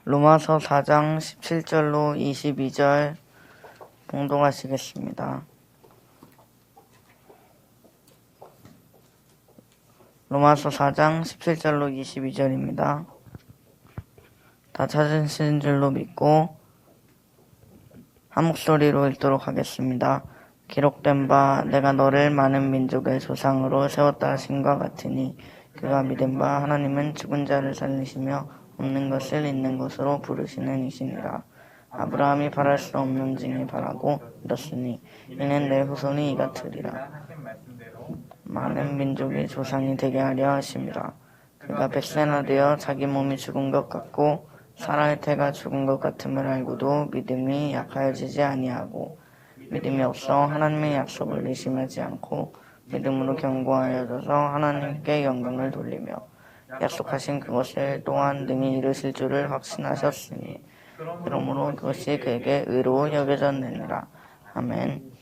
로마서 4장 17절로 22절 봉독하시겠습니다. 로마서 4장 17절로 22절입니다. 다 찾으신 줄로 믿고 한 목소리로 읽도록 하겠습니다. 기록된 바 내가 너를 많은 민족의 조상으로 세웠다 하신과 같으니 그가 믿은 바 하나님은 죽은 자를 살리시며 없는 것을 있는 것으로 부르시는 이시니라. 아브라함이 바랄 수 없는 징이 바라고 이렇으니 이는 내 후손이 이같으리라. 많은 민족의 조상이 되게 하려 하심이라. 그가 백세나 되어 자기 몸이 죽은 것 같고 사라의 태가 죽은 것 같음을 알고도 믿음이 약하여지지 아니하고 믿음이 없어 하나님의 약속을 의심하지 않고 믿음으로 견고하여져서 하나님께 영광을 돌리며 약속하신 그것을 또한 능히 이루실 줄을 확신하셨으니 그러므로 그것이 그에게 의로 여겨졌느니라. 아멘.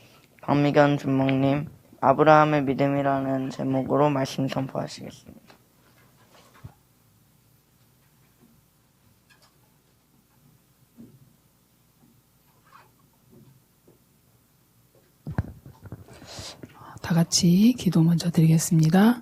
박미견 준목님, 아브라함의 믿음이라는 제목으로 말씀 선포하시겠습니다. 다 같이 기도 먼저 드리겠습니다.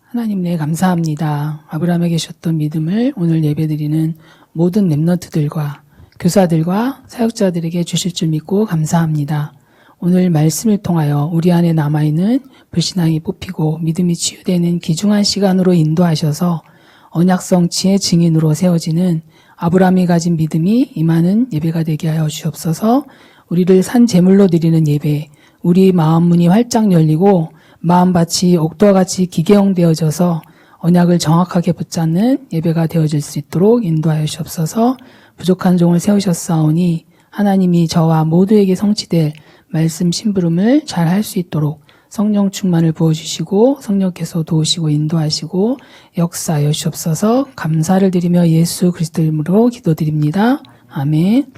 하나님, 네, 감사합니다. 아브라함에게 주셨던 믿음을 오늘 예배드리는 모든 렘넌트들과 교사들과 사역자들에게 주실 줄 믿고 감사합니다. 오늘 말씀을 통하여 우리 안에 남아있는 불신앙이 뽑히고 믿음이 치유되는 귀중한 시간으로 인도하셔서 언약성 지혜 증인으로 세워지는 아브라함이 가진 믿음이 임하는 예배가 되게 하여 주옵소서. 우리를 산 제물로 드리는 예배, 우리 마음 문이 활짝 열리고 마음밭이 옥도와 같이 기계형되어져서 언약을 정확하게 붙잡는 예배가 되어질 수 있도록 인도하여 주옵소서. 부족한 종을 세우셨사오니 하나님이 저와 모두에게 성취될 말씀 심부름을 잘 할 수 있도록 성령 충만을 부어주시고 성령께서 도우시고 인도하시고 역사하여 주옵소서. 감사를 드리며 예수 그리스도 이름으로 기도드립니다. 아멘.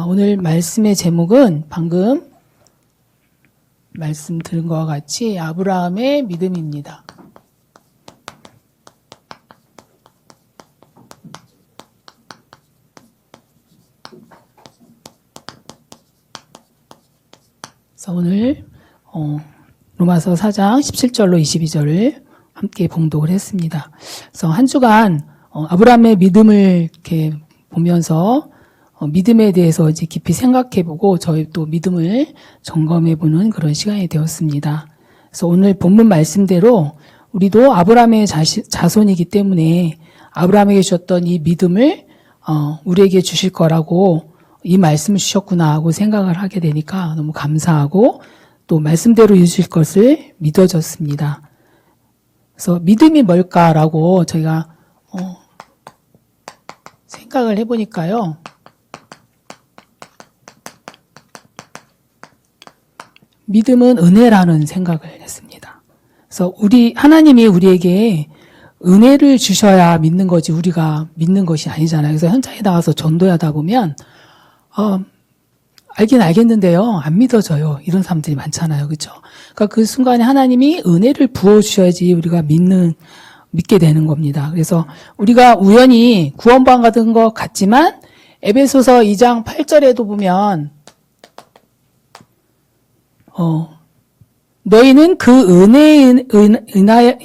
오늘 말씀의 제목은 방금 말씀 들은 것과 같이 아브라함의 믿음입니다. 그래서 오늘 로마서 4장 17절로 22절을 함께 봉독을 했습니다. 그래서 한 주간 아브라함의 믿음을 이렇게 보면서 믿음에 대해서 이제 깊이 생각해보고 저희 또 믿음을 점검해보는 그런 시간이 되었습니다. 그래서 오늘 본문 말씀대로 우리도 아브라함의 자손이기 때문에 아브라함에게 주셨던 이 믿음을 우리에게 주실 거라고 이 말씀을 주셨구나 하고 생각을 하게 되니까 너무 감사하고 또 말씀대로 이루실 것을 믿어졌습니다. 그래서 믿음이 뭘까라고 저희가 생각을 해보니까요. 믿음은 은혜라는 생각을 했습니다. 그래서 하나님이 우리에게 은혜를 주셔야 믿는 거지 우리가 믿는 것이 아니잖아요. 그래서 현장에 나가서 전도하다 보면 알긴 알겠는데요, 안 믿어져요. 이런 사람들이 많잖아요. 그렇죠? 그러니까 그 순간에 하나님이 은혜를 부어주셔야지 우리가 믿게 되는 겁니다. 그래서 우리가 우연히 구원받은 것 같지만 에베소서 2장 8절에도 보면 너희는 그 은혜에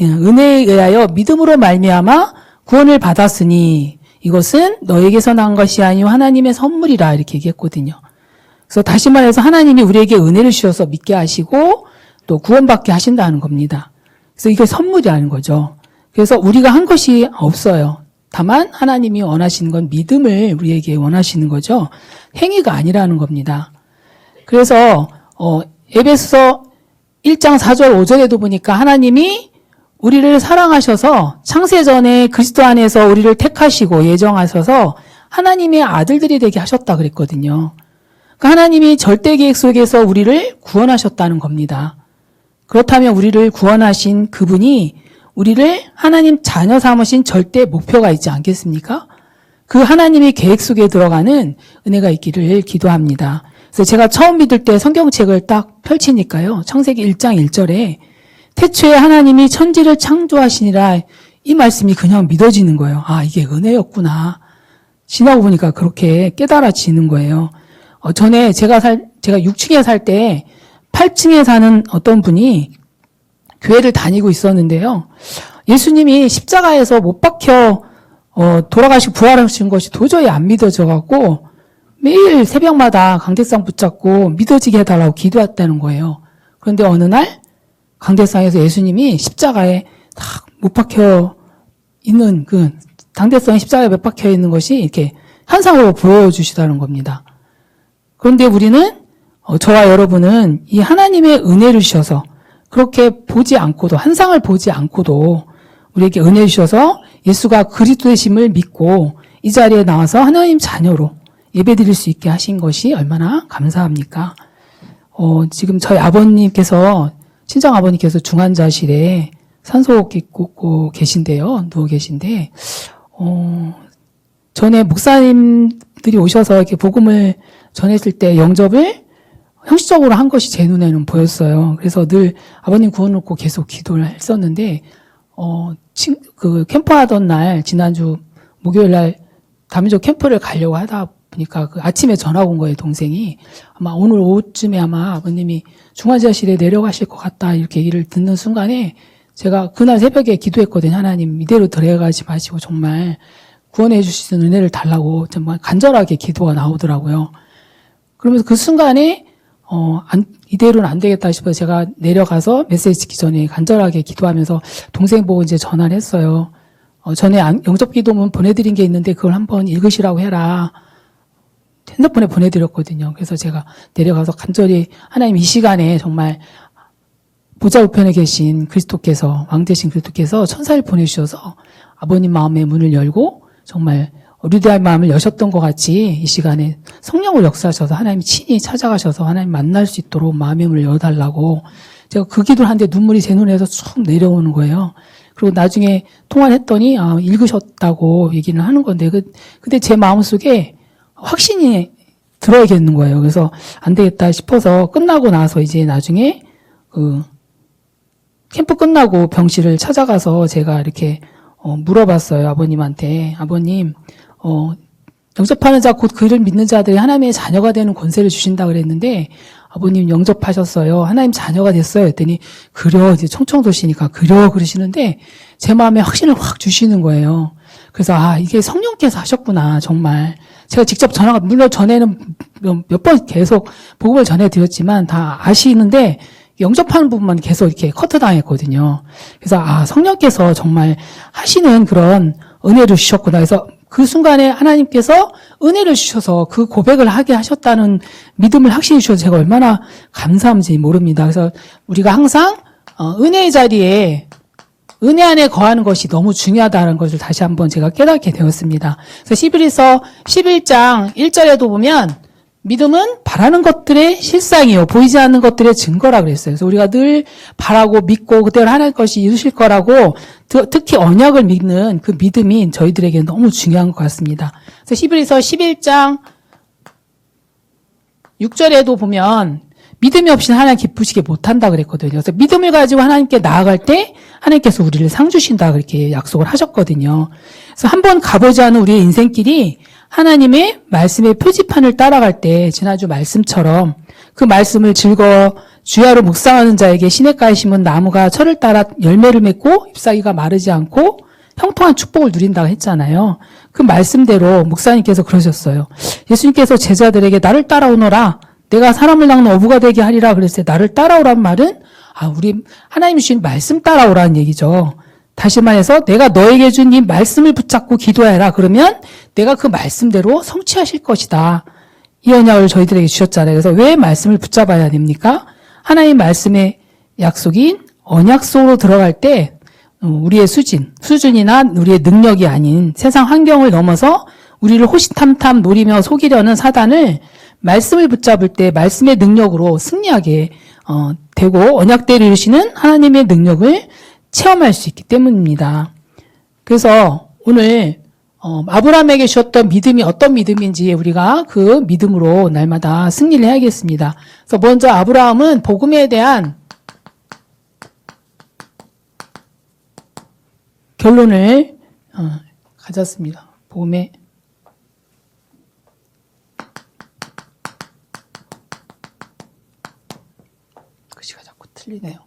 의하여 믿음으로 말미암아 구원을 받았으니 이것은 너에게서 난 것이 아니요 하나님의 선물이라 이렇게 얘기했거든요. 그래서 다시 말해서 하나님이 우리에게 은혜를 주셔서 믿게 하시고 또 구원받게 하신다는 겁니다. 그래서 이게 선물이라는 거죠. 그래서 우리가 한 것이 없어요. 다만 하나님이 원하시는 건 믿음을 우리에게 원하시는 거죠. 행위가 아니라는 겁니다. 그래서 에베소서 1장 4절 5절에도 보니까 하나님이 우리를 사랑하셔서 창세전에 그리스도 안에서 우리를 택하시고 예정하셔서 하나님의 아들들이 되게 하셨다 그랬거든요. 그러니까 하나님이 절대 계획 속에서 우리를 구원하셨다는 겁니다. 그렇다면 우리를 구원하신 그분이 우리를 하나님 자녀 삼으신 절대 목표가 있지 않겠습니까? 그 하나님의 계획 속에 들어가는 은혜가 있기를 기도합니다. 그래서 제가 처음 믿을 때 성경책을 딱 펼치니까요. 창세기 1장 1절에 태초에 하나님이 천지를 창조하시니라 이 말씀이 그냥 믿어지는 거예요. 아, 이게 은혜였구나. 지나고 보니까 그렇게 깨달아지는 거예요. 전에 제가 6층에 살 때 8층에 사는 어떤 분이 교회를 다니고 있었는데요. 예수님이 십자가에서 못 박혀 돌아가시고 부활하신 것이 도저히 안 믿어져 갖고 매일 새벽마다 강대상 붙잡고 믿어지게 해달라고 기도했다는 거예요. 그런데 어느 날 강대상에서 예수님이 십자가에 딱 못 박혀 있는 그 강대상에 십자가에 못 박혀 있는 것이 이렇게 현상으로 보여주시다는 겁니다. 그런데 우리는 저와 여러분은 이 하나님의 은혜를 주셔서 그렇게 보지 않고도 환상을 보지 않고도 우리에게 은혜 주셔서 예수가 그리스도이심을 믿고 이 자리에 나와서 하나님 자녀로 예배드릴 수 있게 하신 것이 얼마나 감사합니까? 지금 저희 아버님께서 친정 아버님께서 중환자실에 산소 끼고 계신데요. 누워 계신데 전에 목사님들이 오셔서 이렇게 복음을 전했을 때 영접을 형식적으로 한 것이 제 눈에는 보였어요. 그래서 늘 아버님 구워놓고 계속 기도를 했었는데, 그 캠프 하던 날, 지난주 목요일 날 다민족 캠프를 가려고 하다 보니까 그 아침에 전화가 온 거예요, 동생이. 아마 오늘 오후쯤에 아마 아버님이 중환자실에 내려가실 것 같다, 이렇게 얘기를 듣는 순간에 제가 그날 새벽에 기도했거든요. 하나님, 이대로 들어가지 마시고 정말 구원해 주실 수 있는 은혜를 달라고 정말 간절하게 기도가 나오더라고요. 그러면서 그 순간에 이대로는 안 되겠다 싶어서 제가 내려가서 메시지 듣기 전에 간절하게 기도하면서 동생 보고 이제 전화를 했어요. 전에 영접 기도문 보내드린 게 있는데 그걸 한번 읽으시라고 해라. 핸드폰에 보내드렸거든요. 그래서 제가 내려가서 간절히 하나님 이 시간에 정말 보좌 우편에 계신 그리스도께서, 왕 되신 그리스도께서 천사를 보내주셔서 아버님 마음의 문을 열고 정말 어리대한 마음을 여셨던 것 같이 이 시간에 성령을 역사하셔서 하나님이 친히 찾아가셔서 하나님 만날 수 있도록 마음의 문을 열어달라고 제가 그 기도를 하는데 눈물이 제 눈에서 쭉 내려오는 거예요. 그리고 나중에 통화를 했더니 읽으셨다고 얘기를 하는 건데 근데 제 마음속에 확신이 들어야겠는 거예요. 그래서 안 되겠다 싶어서 끝나고 나서 이제 나중에 캠프 끝나고 병실을 찾아가서 제가 이렇게 물어봤어요. 아버님한테. 아버님, 영접하는 자 곧 그를 믿는 자들이 하나님의 자녀가 되는 권세를 주신다 그랬는데 아버님 영접하셨어요. 하나님 자녀가 됐어요. 했더니 그려 이제 청청도시니까 그려 그러시는데 제 마음에 확신을 확 주시는 거예요. 그래서 이게 성령께서 하셨구나 정말. 제가 직접 전화가 물론 전에는 몇 번 계속 복음을 전해드렸지만 다 아시는데 영접하는 부분만 계속 이렇게 커트당했거든요. 그래서 성령께서 정말 하시는 그런 은혜를 주셨구나. 그래서 그 순간에 하나님께서 은혜를 주셔서 그 고백을 하게 하셨다는 믿음을 확신해 주셔서 제가 얼마나 감사한지 모릅니다. 그래서 우리가 항상 은혜의 자리에 은혜 안에 거하는 것이 너무 중요하다는 것을 다시 한번 제가 깨닫게 되었습니다. 그래서 히브리서 11장 1절에도 보면 믿음은 바라는 것들의 실상이요 보이지 않는 것들의 증거라 그랬어요. 그래서 우리가 늘 바라고 믿고 그대로 하나님 것이 이루실 거라고 특히 언약을 믿는 그 믿음이 저희들에게 너무 중요한 것 같습니다. 그래서 히브리서 11장 6절에도 보면 믿음이 없이는 하나님 기쁘시게 못한다 그랬거든요. 그래서 믿음을 가지고 하나님께 나아갈 때 하나님께서 우리를 상 주신다 그렇게 약속을 하셨거든요. 그래서 한번 가보지 않은 우리의 인생길이 하나님의 말씀의 표지판을 따라갈 때 지난주 말씀처럼 그 말씀을 즐거워 주야로 묵상하는 자에게 시냇가에 심은 나무가 철을 따라 열매를 맺고 잎사귀가 마르지 않고 형통한 축복을 누린다고 했잖아요. 그 말씀대로 목사님께서 그러셨어요. 예수님께서 제자들에게 나를 따라오너라. 내가 사람을 낚는 어부가 되게 하리라 그랬을 때 나를 따라오란 말은 우리 하나님이 주신 말씀 따라오라는 얘기죠. 다시 말해서 내가 너에게 준 이 말씀을 붙잡고 기도해라. 그러면 내가 그 말씀대로 성취하실 것이다. 이 언약을 저희들에게 주셨잖아요. 그래서 왜 말씀을 붙잡아야 됩니까? 하나님 말씀의 약속인 언약 속으로 들어갈 때 우리의 수준이나 우리의 능력이 아닌 세상 환경을 넘어서 우리를 호시탐탐 노리며 속이려는 사단을 말씀을 붙잡을 때 말씀의 능력으로 승리하게 되고 언약대로 이루시는 하나님의 능력을 체험할 수 있기 때문입니다. 그래서 오늘 아브라함에게 주셨던 믿음이 어떤 믿음인지 우리가 그 믿음으로 날마다 승리를 해야겠습니다. 그래서 먼저 아브라함은 복음에 대한 결론을 가졌습니다. 복음에 틀리네요.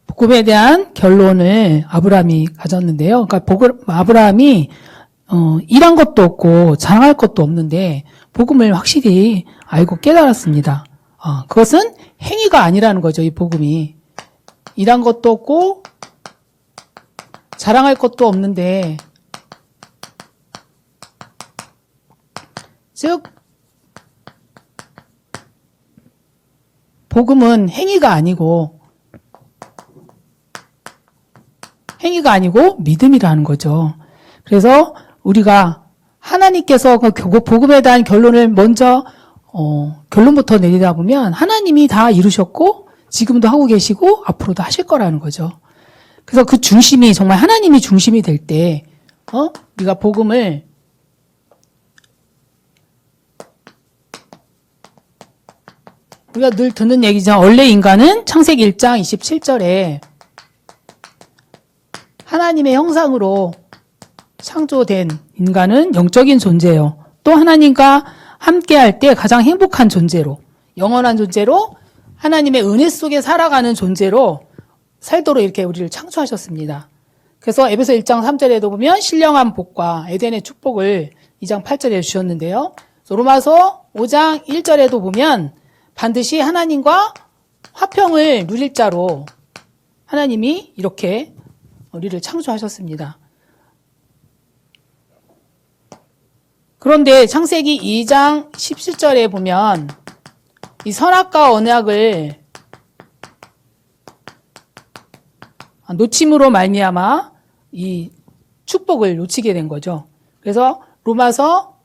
복음에 대한 결론을 아브라함이 가졌는데요. 그러니까 아브라함이 일한 것도 없고 자랑할 것도 없는데 복음을 확실히 알고 깨달았습니다. 그것은 행위가 아니라는 거죠. 이 복음이 일한 것도 없고 자랑할 것도 없는데, 즉 복음은 행위가 아니고 믿음이라는 거죠. 그래서 우리가 하나님께서 그 복음에 대한 결론을 먼저 결론부터 내리다 보면 하나님이 다 이루셨고 지금도 하고 계시고 앞으로도 하실 거라는 거죠. 그래서 그 중심이 정말 하나님이 중심이 될 때 우리가 복음을 우리가 늘 듣는 얘기죠. 원래 인간은 창세기 1장 27절에 하나님의 형상으로 창조된 인간은 영적인 존재예요. 또 하나님과 함께할 때 가장 행복한 존재로, 영원한 존재로, 하나님의 은혜 속에 살아가는 존재로 살도록 이렇게 우리를 창조하셨습니다. 그래서 에베소 1장 3절에도 보면 신령한 복과 에덴의 축복을 2장 8절에 주셨는데요. 로마서 5장 1절에도 보면 반드시 하나님과 화평을 누릴 자로 하나님이 이렇게 우리를 창조하셨습니다. 그런데 창세기 2장 17절에 보면 이 선악과 언약을 놓침으로 말미암아 이 축복을 놓치게 된 거죠. 그래서 로마서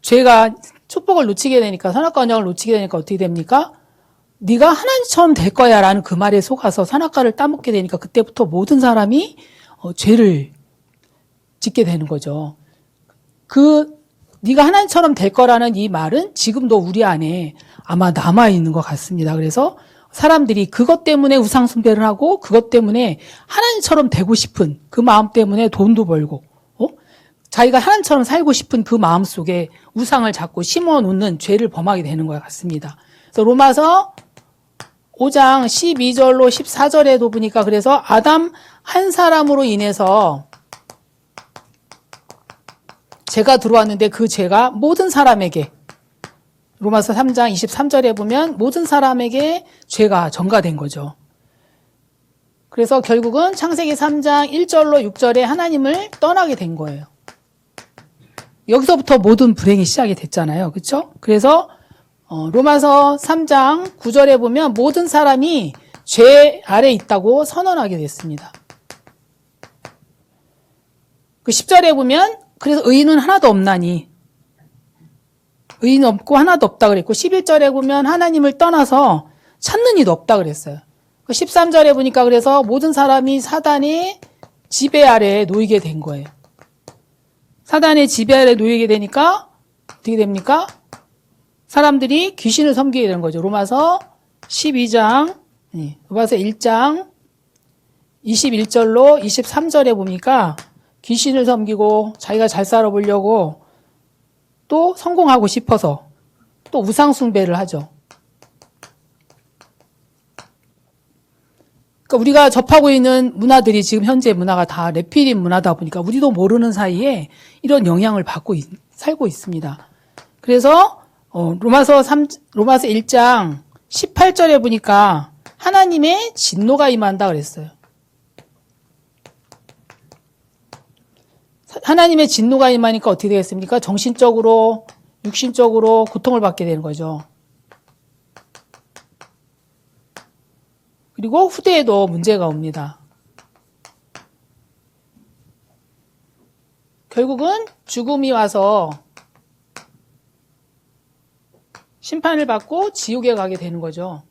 죄가 축복을 놓치게 되니까, 선악과 언약을 놓치게 되니까 어떻게 됩니까? 네가 하나님처럼 될 거야 라는 그 말에 속아서 선악과를 따먹게 되니까 그때부터 모든 사람이 죄를 짓게 되는 거죠. 네가 하나님처럼 될 거라는 이 말은 지금도 우리 안에 아마 남아있는 것 같습니다. 그래서 사람들이 그것 때문에 우상 숭배를 하고 그것 때문에 하나님처럼 되고 싶은 그 마음 때문에 돈도 벌고 자기가 하나님처럼 살고 싶은 그 마음 속에 우상을 자꾸 심어놓는 죄를 범하게 되는 것 같습니다. 그래서 로마서 5장 12절로 14절에도 보니까 그래서 아담 한 사람으로 인해서 죄가 들어왔는데 그 죄가 모든 사람에게, 로마서 3장 23절에 보면 모든 사람에게 죄가 전가된 거죠. 그래서 결국은 창세기 3장 1절로 6절에 하나님을 떠나게 된 거예요. 여기서부터 모든 불행이 시작이 됐잖아요. 그렇죠? 그래서 로마서 3장 9절에 보면 모든 사람이 죄 아래 있다고 선언하게 됐습니다. 그 10절에 보면 그래서 의인은 하나도 없나니, 의인 없고 하나도 없다 그랬고, 11절에 보면 하나님을 떠나서 찾는 이도 없다 그랬어요. 13절에 보니까 그래서 모든 사람이 사단의 지배 아래에 놓이게 된 거예요. 사단의 지배 아래에 놓이게 되니까 어떻게 됩니까? 사람들이 귀신을 섬기게 되는 거죠. 로마서 12장, 로마서 1장 21절로 23절에 보니까 귀신을 섬기고 자기가 잘 살아보려고 또 성공하고 싶어서 또 우상숭배를 하죠. 그러니까 우리가 접하고 있는 문화들이 지금 현재 문화가 다 레필인 문화다 보니까 우리도 모르는 사이에 이런 영향을 받고 살고 있습니다. 그래서 로마서 1장 18절에 보니까 하나님의 진노가 임한다 그랬어요. 하나님의 진노가 임하니까 어떻게 되겠습니까? 정신적으로, 육신적으로 고통을 받게 되는 거죠. 그리고 후대에도 문제가 옵니다. 결국은 죽음이 와서 심판을 받고 지옥에 가게 되는 거죠.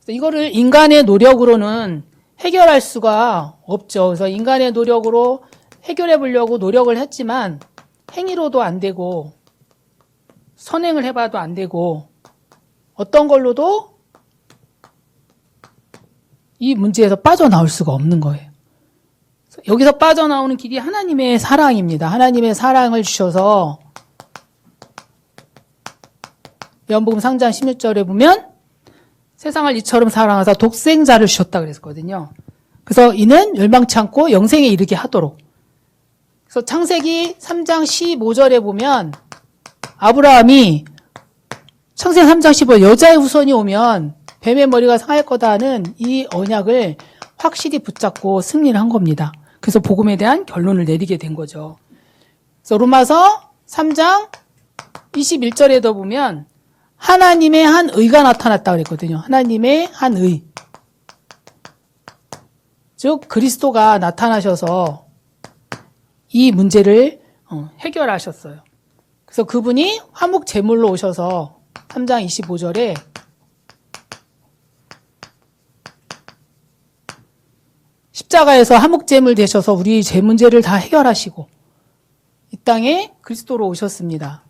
이거를 인간의 노력으로는 해결할 수가 없죠. 그래서 인간의 노력으로 해결해 보려고 노력을 했지만 행위로도 안 되고 선행을 해봐도 안 되고 어떤 걸로도 이 문제에서 빠져나올 수가 없는 거예요. 여기서 빠져나오는 길이 하나님의 사랑입니다. 하나님의 사랑을 주셔서 요한복음 3장 16절에 보면 세상을 이처럼 사랑하사 독생자를 주셨다 그랬거든요. 그래서 이는 멸망치 않고 영생에 이르게 하도록. 그래서 창세기 3장 15절에 보면 아브라함이 창세기 3장 15절 여자의 후손이 오면 뱀의 머리가 상할 거다는 이 언약을 확실히 붙잡고 승리를 한 겁니다. 그래서 복음에 대한 결론을 내리게 된 거죠. 그래서 로마서 3장 21절에도 보면 하나님의 한 의가 나타났다 그랬거든요. 하나님의 한 의. 즉 그리스도가 나타나셔서 이 문제를 해결하셨어요. 그래서 그분이 화목 제물로 오셔서 3장 25절에 십자가에서 화목제물 되셔서 우리 죄 문제를 다 해결하시고 이 땅에 그리스도로 오셨습니다.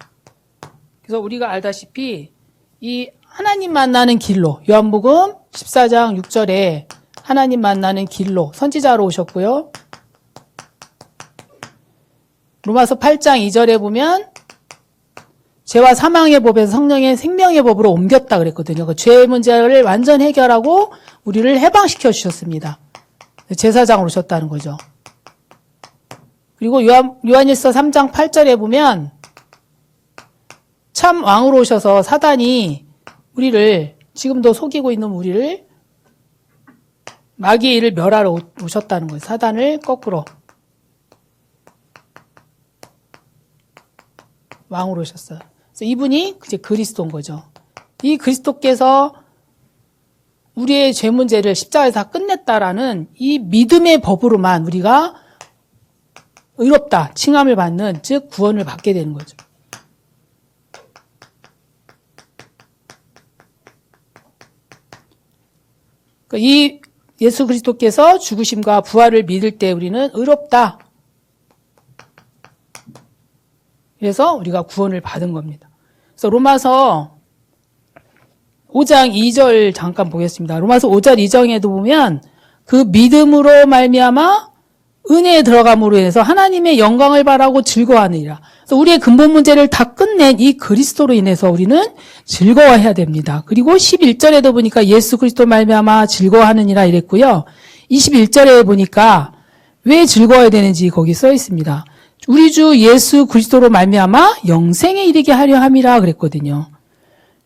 그래서 우리가 알다시피 이 하나님 만나는 길로 요한복음 14장 6절에 하나님 만나는 길로 선지자로 오셨고요. 로마서 8장 2절에 보면 죄와 사망의 법에서 성령의 생명의 법으로 옮겼다 그랬거든요. 그 죄의 문제를 완전 해결하고 우리를 해방시켜 주셨습니다. 제사장으로 오셨다는 거죠. 그리고 요한일서 3장 8절에 보면 참 왕으로 오셔서 사단이 우리를 지금도 속이고 있는 우리를 마귀의 일을 멸하러 오셨다는 거예요. 사단을 거꾸로 왕으로 오셨어요. 그래서 이분이 이제 그리스도인 거죠. 이 그리스도께서 우리의 죄 문제를 십자가에서 다 끝냈다라는 이 믿음의 법으로만 우리가 의롭다, 칭함을 받는, 즉 구원을 받게 되는 거죠. 이 예수 그리스도께서 죽으심과 부활을 믿을 때 우리는 의롭다. 그래서 우리가 구원을 받은 겁니다. 그래서 로마서 5장 2절 잠깐 보겠습니다. 로마서 5장 2절에도 보면 그 믿음으로 말미암아 은혜에 들어감으로 인해서 하나님의 영광을 바라고 즐거워하느니라. 그래서 우리의 근본 문제를 다 끝낸 이 그리스도로 인해서 우리는 즐거워해야 됩니다. 그리고 11절에도 보니까 예수 그리스도 말미암아 즐거워하느니라 이랬고요. 21절에 보니까 왜 즐거워야 되는지 거기 써 있습니다. 우리 주 예수 그리스도로 말미암아 영생에 이르게 하려 함이라 그랬거든요.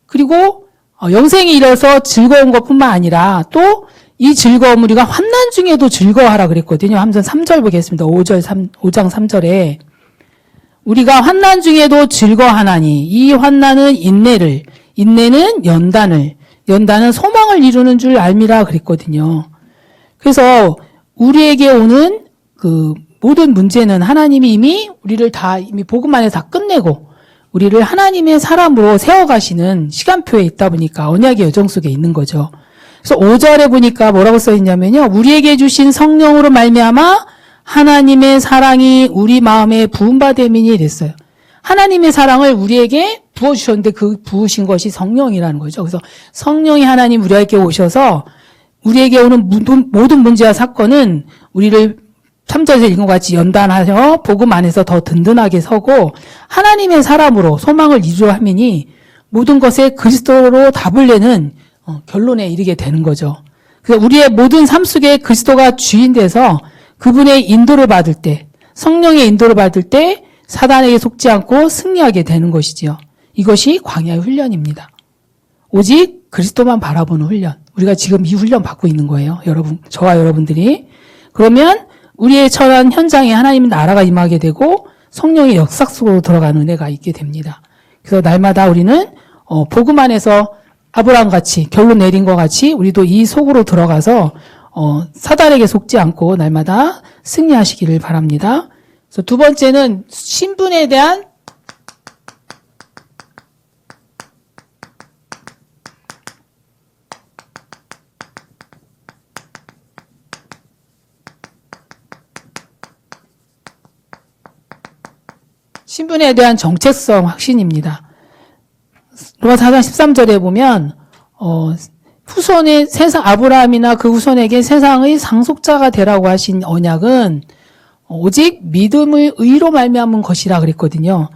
그리고 영생에 이르러서 즐거운 것뿐만 아니라 또 이 즐거움 우리가 환난 중에도 즐거워하라 그랬거든요. 한번 3절 보겠습니다. 5장 3절에 우리가 환난 중에도 즐거워하나니 이 환난은 인내를, 인내는 연단을, 연단은 소망을 이루는 줄 알미라 그랬거든요. 그래서 우리에게 오는 그 모든 문제는 하나님이 이미 우리를 다 이미 복음 안에 다 끝내고 우리를 하나님의 사람으로 세워가시는 시간표에 있다 보니까 언약의 여정 속에 있는 거죠. 그래서 5절에 보니까 뭐라고 써있냐면요. 우리에게 주신 성령으로 말미암아 하나님의 사랑이 우리 마음에 부음받음이니 됐어요. 하나님의 사랑을 우리에게 부어주셨는데 그 부으신 것이 성령이라는 거죠. 그래서 성령이 하나님 우리에게 오셔서 우리에게 오는 모든 문제와 사건은 우리를 3절에서 읽은 것 같이 연단하여 복음 안에서 더 든든하게 서고 하나님의 사람으로 소망을 이루려 함이니 모든 것에 그리스도로 답을 내는 결론에 이르게 되는 거죠. 그래서 우리의 모든 삶 속에 그리스도가 주인 돼서 그분의 인도를 받을 때, 성령의 인도를 받을 때 사단에게 속지 않고 승리하게 되는 것이지요. 이것이 광야의 훈련입니다. 오직 그리스도만 바라보는 훈련. 우리가 지금 이 훈련 받고 있는 거예요. 여러분, 저와 여러분들이. 그러면 우리의 처한 현장에 하나님의 나라가 임하게 되고 성령의 역사 속으로 들어가는 은혜가 있게 됩니다. 그래서 날마다 우리는 복음 안에서 아브라함 같이 결론 내린 것 같이 우리도 이 속으로 들어가서 사단에게 속지 않고 날마다 승리하시기를 바랍니다. 그래서 두 번째는 신분에 대한 정체성 확신입니다. 로마서 4장 13절에 보면 후손의 세상, 아브라함이나 그 후손에게 세상의 상속자가 되라고 하신 언약은 오직 믿음의 의로 말미암은 것이라 그랬거든요.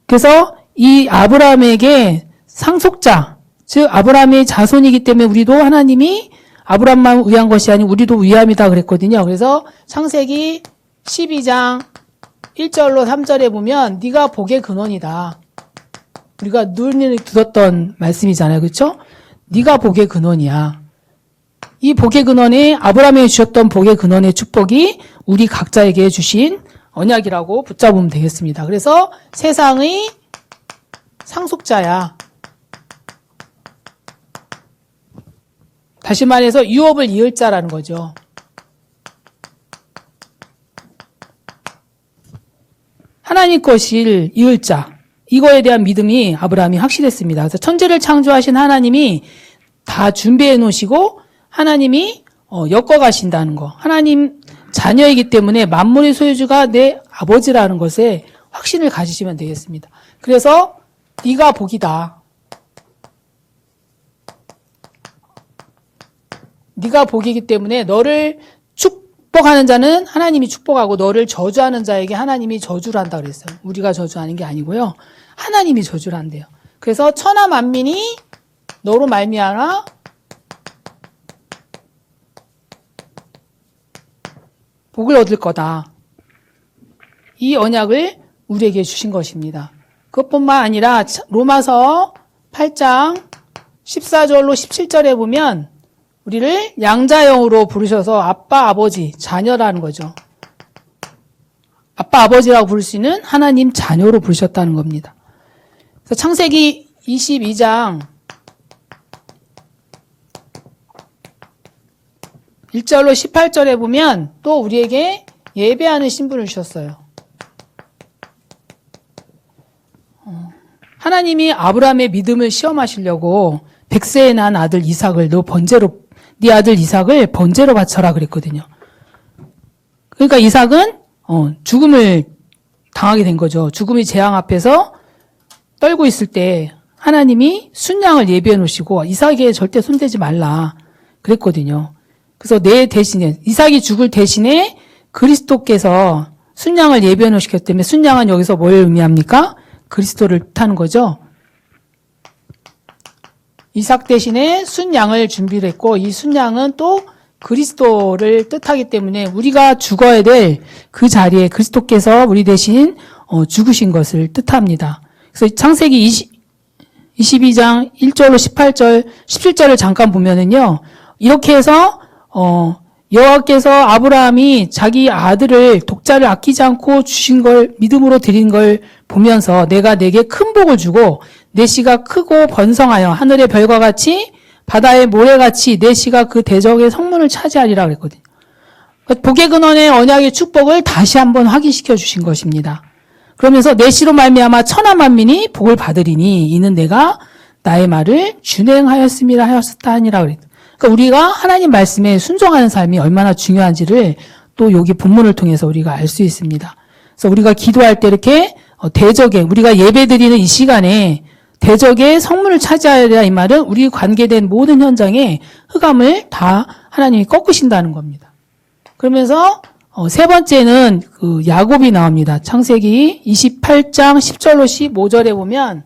그래서 이 아브라함에게 상속자, 즉 아브라함의 자손이기 때문에 우리도 하나님이 아브라함만 위한 것이 아니고 우리도 위함이다 그랬거든요. 그래서 창세기 12장 1절로 3절에 보면 네가 복의 근원이다. 우리가 늘 들었던 말씀이잖아요. 그렇죠? 네가 복의 근원이야. 이 복의 근원에 아브라함에게 주셨던 복의 근원의 축복이 우리 각자에게 주신 언약이라고 붙잡으면 되겠습니다. 그래서 세상의 상속자야. 다시 말해서 유업을 이을 자라는 거죠. 하나님 것을 이을 자. 이거에 대한 믿음이 아브라함이 확실했습니다. 그래서 천지를 창조하신 하나님이 다 준비해 놓으시고 하나님이 엮어 가신다는 거. 하나님 자녀이기 때문에 만물의 소유주가 내 아버지라는 것에 확신을 가지시면 되겠습니다. 그래서 네가 복이다. 네가 복이기 때문에 너를 축복하는 자는 하나님이 축복하고 너를 저주하는 자에게 하나님이 저주를 한다 그랬어요. 우리가 저주하는 게 아니고요. 하나님이 저주를 한대요. 그래서 천하 만민이 너로 말미암아 복을 얻을 거다. 이 언약을 우리에게 주신 것입니다. 그것뿐만 아니라 로마서 8장 14절로 17절에 보면 우리를 양자형으로 부르셔서 아빠, 아버지, 자녀라는 거죠. 아빠, 아버지라고 부를 수 있는 하나님 자녀로 부르셨다는 겁니다. 그래서 창세기 22장 1절로 18절에 보면 또 우리에게 예배하는 신분을 주셨어요. 하나님이 아브라함의 믿음을 시험하시려고 100세에 난 아들 이삭을 네 아들 이삭을 번제로 바쳐라 그랬거든요. 그러니까 이삭은 죽음을 당하게 된 거죠. 죽음의 재앙 앞에서 떨고 있을 때 하나님이 순양을 예비해 놓으시고 이삭에게 절대 손대지 말라 그랬거든요. 그래서 내 대신에 이삭이 죽을 대신에 그리스도께서 순양을 예비해 놓으셨기 때문에 순양은 여기서 뭘 의미합니까? 그리스도를 뜻하는 거죠. 이삭 대신에 순양을 준비를 했고 이 순양은 또 그리스도를 뜻하기 때문에 우리가 죽어야 될 그 자리에 그리스도께서 우리 대신 죽으신 것을 뜻합니다. 그래서 창세기 22장 1절로 18절, 17절을 잠깐 보면은요. 이렇게 해서 여호와께서 아브라함이 자기 아들을 독자를 아끼지 않고 주신 걸 믿음으로 드린 걸 보면서 내가 내게 큰 복을 주고 내 씨가 크고 번성하여 하늘의 별과 같이 바다의 모래같이 내 씨가 그 대적의 성문을 차지하리라 그랬거든요. 복의 근원의 언약의 축복을 다시 한번 확인시켜 주신 것입니다. 그러면서 내 씨로 말미암아 천하 만민이 복을 받으리니 이는 내가 나의 말을 준행하였음이라 하였다 하니라 그랬거든요. 그러니까 우리가 하나님 말씀에 순종하는 삶이 얼마나 중요한지를 또 여기 본문을 통해서 우리가 알 수 있습니다. 그래서 우리가 기도할 때 이렇게 대적에 우리가 예배드리는 이 시간에 대적의 성문을 차지하리라 이 말은 우리 관계된 모든 현장에 흑암을 다 하나님이 꺾으신다는 겁니다. 그러면서 세 번째는 그 야곱이 나옵니다. 창세기 28장 10절로 15절에 보면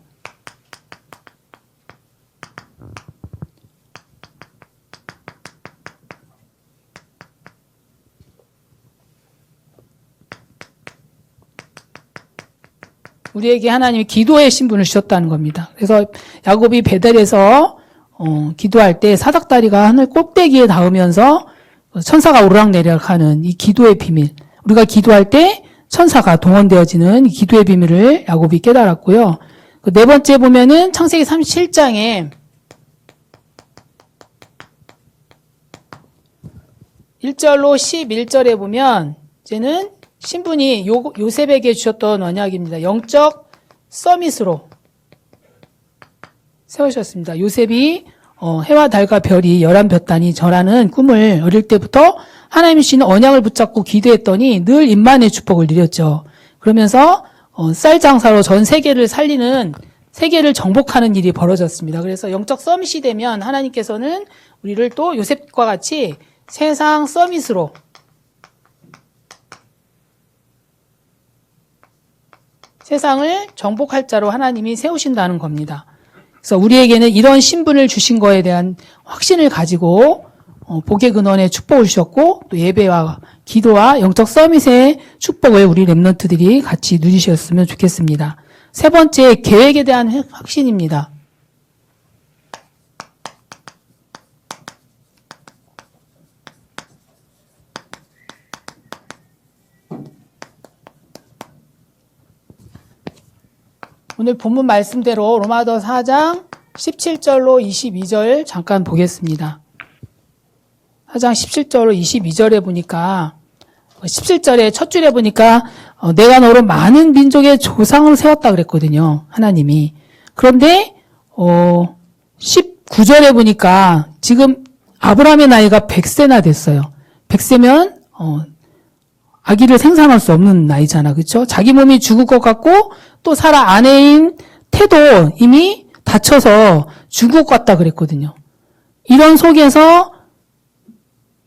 우리에게 하나님이 기도의 신분을 주셨다는 겁니다. 그래서 야곱이 베델에서 기도할 때 사닥다리가 하늘 꼭대기에 닿으면서 천사가 오르락내리락 하는 이 기도의 비밀. 우리가 기도할 때 천사가 동원되어지는 이 기도의 비밀을 야곱이 깨달았고요. 네 번째 보면은 창세기 37장에 1절로 11절에 보면 이제는 신분이 요셉에게 주셨던 언약입니다. 영적 서밋으로 세우셨습니다. 요셉이 해와 달과 별이 11볕단이 저라는 꿈을 어릴 때부터 하나님이 주시는 언약을 붙잡고 기도했더니 늘 임만의 축복을 누렸죠. 그러면서 쌀 장사로 전 세계를 살리는 세계를 정복하는 일이 벌어졌습니다. 그래서 영적 서밋이 되면 하나님께서는 우리를 또 요셉과 같이 세상 서밋으로 세상을 정복할 자로 하나님이 세우신다는 겁니다. 그래서 우리에게는 이런 신분을 주신 거에 대한 확신을 가지고 복의 근원의 축복을 주셨고 또 예배와 기도와 영적 서밋의 축복을 우리 렘넌트들이 같이 누리셨으면 좋겠습니다. 세 번째, 계획에 대한 확신입니다. 오늘 본문 말씀대로 로마서 4장 17절로 22절 잠깐 보겠습니다. 4장 17절로 22절에 보니까 17절에 첫 줄에 보니까 내가 너로 많은 민족의 조상으로 세웠다 그랬거든요. 하나님이. 그런데 19절에 보니까 지금 아브라함의 나이가 100세나 됐어요. 100세면 아기를 생산할 수 없는 나이잖아. 그렇죠? 자기 몸이 죽을 것 같고 또 사라 아내인 태도 이미 다쳐서 죽을 것 같다 그랬거든요. 이런 속에서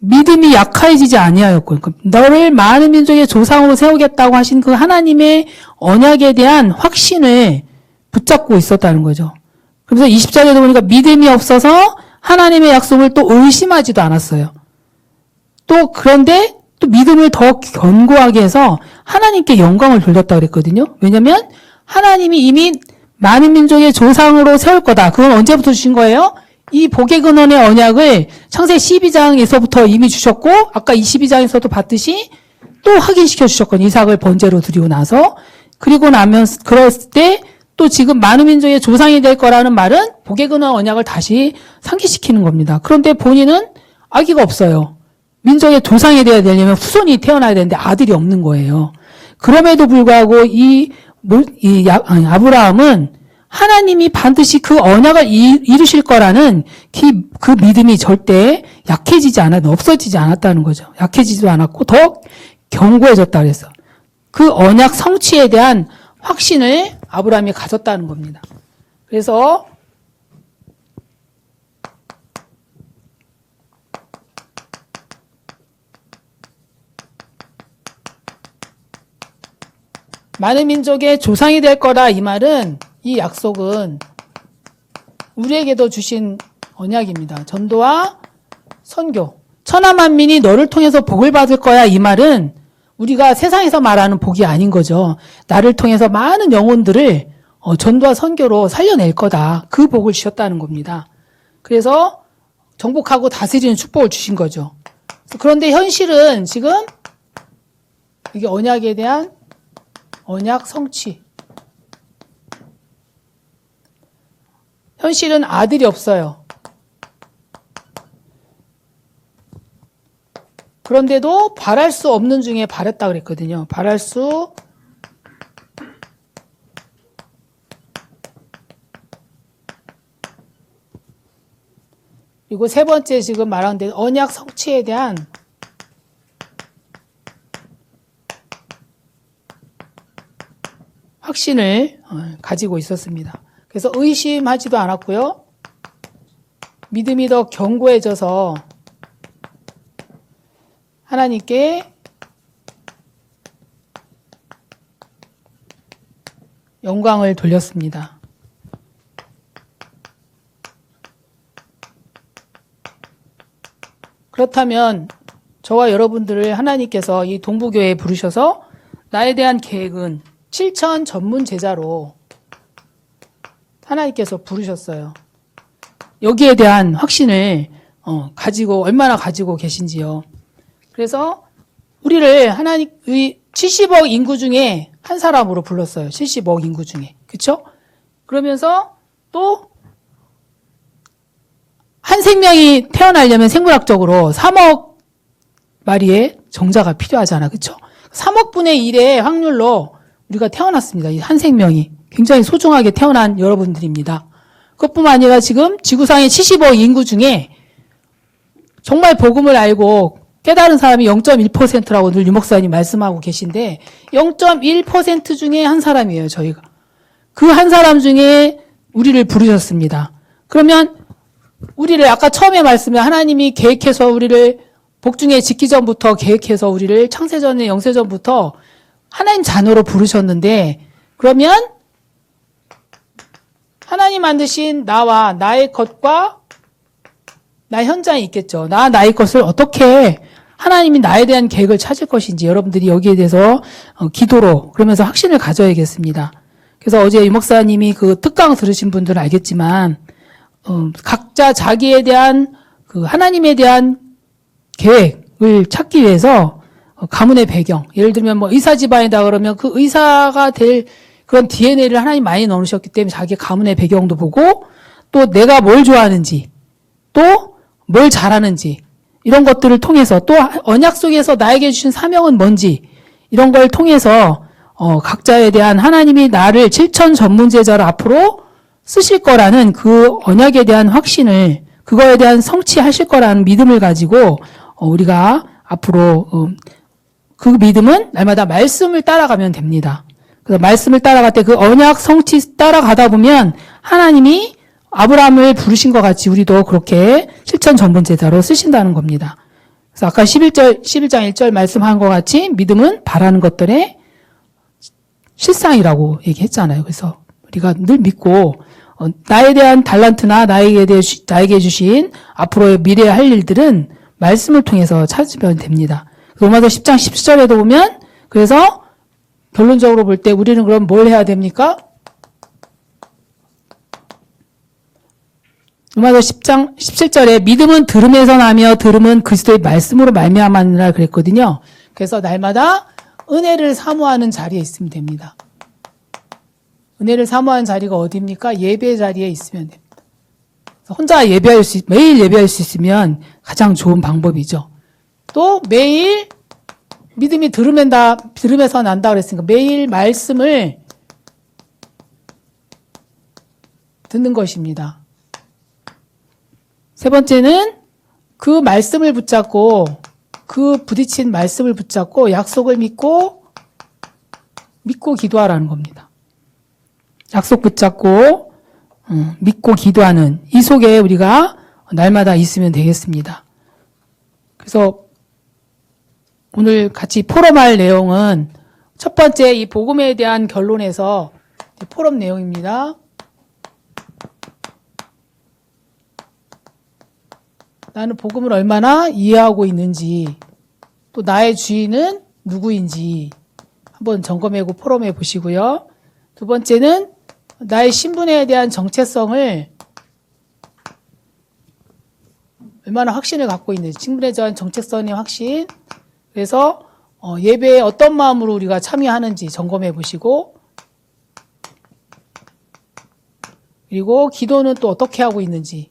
믿음이 약해지지 아니하였고 너를 많은 민족의 조상으로 세우겠다고 하신 그 하나님의 언약에 대한 확신을 붙잡고 있었다는 거죠. 그래서 20절에도 보니까 믿음이 없어서 하나님의 약속을 또 의심하지도 않았어요. 또 그런데 또 믿음을 더 견고하게 해서 하나님께 영광을 돌렸다 그랬거든요. 왜냐하면 하나님이 이미 많은 민족의 조상으로 세울 거다. 그건 언제부터 주신 거예요? 이 복의 근원의 언약을 창세기 12장에서부터 이미 주셨고 아까 22장에서도 봤듯이 또 확인시켜 주셨거든요. 이삭을 번제로 드리고 나서 그리고 나면 그랬을 때 또 지금 많은 민족의 조상이 될 거라는 말은 복의 근원 언약을 다시 상기시키는 겁니다. 그런데 본인은 아기가 없어요. 민족의 조상이 되어야 되려면 후손이 태어나야 되는데 아들이 없는 거예요. 그럼에도 불구하고 아브라함은 하나님이 반드시 그 언약을 이루실 거라는 그 믿음이 절대 약해지지 없어지지 않았다는 거죠. 약해지지도 않았고 더 견고해졌다 그랬어. 그 언약 성취에 대한 확신을 아브라함이 가졌다는 겁니다. 그래서 많은 민족의 조상이 될 거다 이 말은 이 약속은 우리에게도 주신 언약입니다. 전도와 선교. 천하 만민이 너를 통해서 복을 받을 거야 이 말은 우리가 세상에서 말하는 복이 아닌 거죠. 나를 통해서 많은 영혼들을 전도와 선교로 살려낼 거다. 그 복을 주셨다는 겁니다. 그래서 정복하고 다스리는 축복을 주신 거죠. 그런데 현실은 지금 이게 언약에 대한 언약 성취. 현실은 아들이 없어요. 그런데도 바랄 수 없는 중에 바랬다 그랬거든요. 바랄 수 그리고 세 번째 지금 말한 데 언약 성취에 대한 확신을 가지고 있었습니다. 그래서 의심하지도 않았고요. 믿음이 더 견고해져서 하나님께 영광을 돌렸습니다. 그렇다면 저와 여러분들을 하나님께서 이 동부교회에 부르셔서 나에 대한 계획은 실천 전문 제자로 하나님께서 부르셨어요. 여기에 대한 확신을 얼마나 가지고 계신지요. 그래서 우리를 하나님의 70억 인구 중에 한 사람으로 불렀어요. 70억 인구 중에. 그렇죠? 그러면서 또 한 생명이 태어나려면 생물학적으로 3억 마리의 정자가 필요하잖아. 그렇죠? 3억 분의 1의 확률로 우리가 태어났습니다. 이 한 생명이. 굉장히 소중하게 태어난 여러분들입니다. 그것뿐만 아니라 지금 지구상의 70억 인구 중에 정말 복음을 알고 깨달은 사람이 0.1%라고 늘 유 목사님 말씀하고 계신데 0.1% 중에 한 사람이에요, 저희가. 그 한 사람 중에 우리를 부르셨습니다. 그러면 우리를 아까 처음에 말씀에 하나님이 계획해서 우리를 복중에 짓기 전부터 계획해서 우리를 창세전에 영세전부터 하나님 자녀로 부르셨는데, 그러면 하나님 만드신 나와 나의 것과 나의 현장이 있겠죠. 나의 것을 어떻게 하나님이 나에 대한 계획을 찾을 것인지 여러분들이 여기에 대해서 기도로 그러면서 확신을 가져야겠습니다. 그래서 어제 유 목사님이 그 특강 들으신 분들은 알겠지만 각자 자기에 대한 그 하나님에 대한 계획을 찾기 위해서 가문의 배경, 예를 들면 뭐 의사 집안이다 그러면 그 의사가 될 그런 DNA를 하나님 많이 넣으셨기 때문에 자기 가문의 배경도 보고, 또 내가 뭘 좋아하는지, 또 뭘 잘하는지, 이런 것들을 통해서, 또 언약 속에서 나에게 주신 사명은 뭔지, 이런 걸 통해서 각자에 대한 하나님이 나를 7천 전문제자로 앞으로 쓰실 거라는 그 언약에 대한 확신을, 그거에 대한 성취하실 거라는 믿음을 가지고 우리가 앞으로 그 믿음은 날마다 말씀을 따라가면 됩니다. 그래서 말씀을 따라갈 때 그 언약 성취 따라가다 보면 하나님이 아브라함을 부르신 것 같이 우리도 그렇게 실천 전문제자로 쓰신다는 겁니다. 그래서 아까 11장 1절 말씀한 것 같이 믿음은 바라는 것들의 실상이라고 얘기했잖아요. 그래서 우리가 늘 믿고 나에 대한 달란트나 나에게 주신 앞으로의 미래에 할 일들은 말씀을 통해서 찾으면 됩니다. 로마서 10장 10절에도 보면, 그래서 결론적으로 볼 때 우리는 그럼 뭘 해야 됩니까? 로마서 10장 17절에 믿음은 들음에서 나며 들음은 그리스도의 말씀으로 말미암았느라 그랬거든요. 그래서 날마다 은혜를 사모하는 자리에 있으면 됩니다. 은혜를 사모하는 자리가 어디입니까? 예배 자리에 있으면 됩니다. 혼자 매일 예배할 수 있으면 가장 좋은 방법이죠. 또 매일 믿음이 들음에서 난다 그랬으니까 매일 말씀을 듣는 것입니다. 세 번째는 그 말씀을 붙잡고, 그 부딪힌 말씀을 붙잡고 약속을 믿고 기도하라는 겁니다. 약속 붙잡고 믿고 기도하는 이 속에 우리가 날마다 있으면 되겠습니다. 그래서 오늘 같이 포럼할 내용은 첫 번째 이 복음에 대한 결론에서 포럼 내용입니다. 나는 복음을 얼마나 이해하고 있는지, 또 나의 주인은 누구인지 한번 점검해보고 포럼해 보시고요. 두 번째는 나의 신분에 대한 정체성을 얼마나 확신을 갖고 있는지, 신분에 대한 정체성의 확신. 그래서 예배에 어떤 마음으로 우리가 참여하는지 점검해 보시고, 그리고 기도는 또 어떻게 하고 있는지를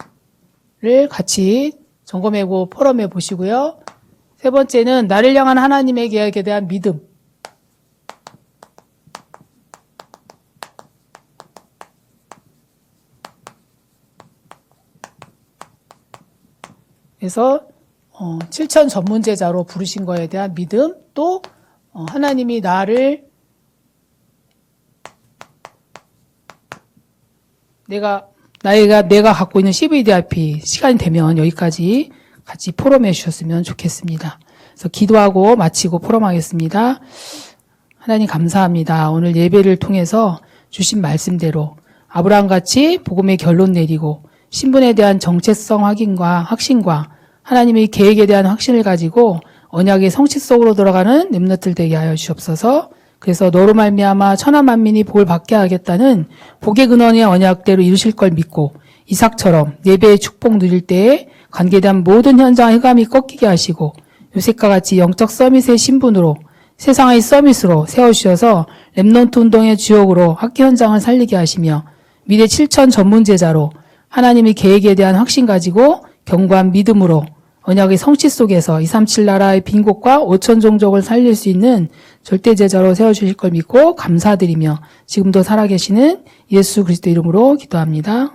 같이 점검해보고 포럼해 보시고요. 세 번째는 나를 향한 하나님의 계획에 대한 믿음. 그래서 7천 전문제자로 부르신 거에 대한 믿음, 또 하나님이 나를 내가 갖고 있는 CVDIP 시간이 되면 여기까지 같이 포럼해 주셨으면 좋겠습니다. 그래서 기도하고 마치고 포럼하겠습니다. 하나님 감사합니다. 오늘 예배를 통해서 주신 말씀대로 아브라함같이 복음의 결론 내리고 신분에 대한 정체성 확신과 하나님의 계획에 대한 확신을 가지고 언약의 성취 속으로 들어가는 렘넌트들 되게 하여 주옵소서. 그래서 너로 말미암아 천하 만민이 복을 받게 하겠다는 복의 근원의 언약대로 이루실 걸 믿고 이삭처럼 예배의 축복 누릴 때에 관계된 모든 현장 흑암이 꺾이게 하시고 요셉과 같이 영적 서밋의 신분으로 세상의 서밋으로 세워주셔서 렘넌트 운동의 주역으로 학교 현장을 살리게 하시며 미래 7천 전문제자로 하나님의 계획에 대한 확신 가지고 견고한 믿음으로 언약의 성취 속에서 237 나라의 빈곳과 5천 종족을 살릴 수 있는 절대 제자로 세워주실 걸 믿고 감사드리며 지금도 살아계시는 예수 그리스도 이름으로 기도합니다.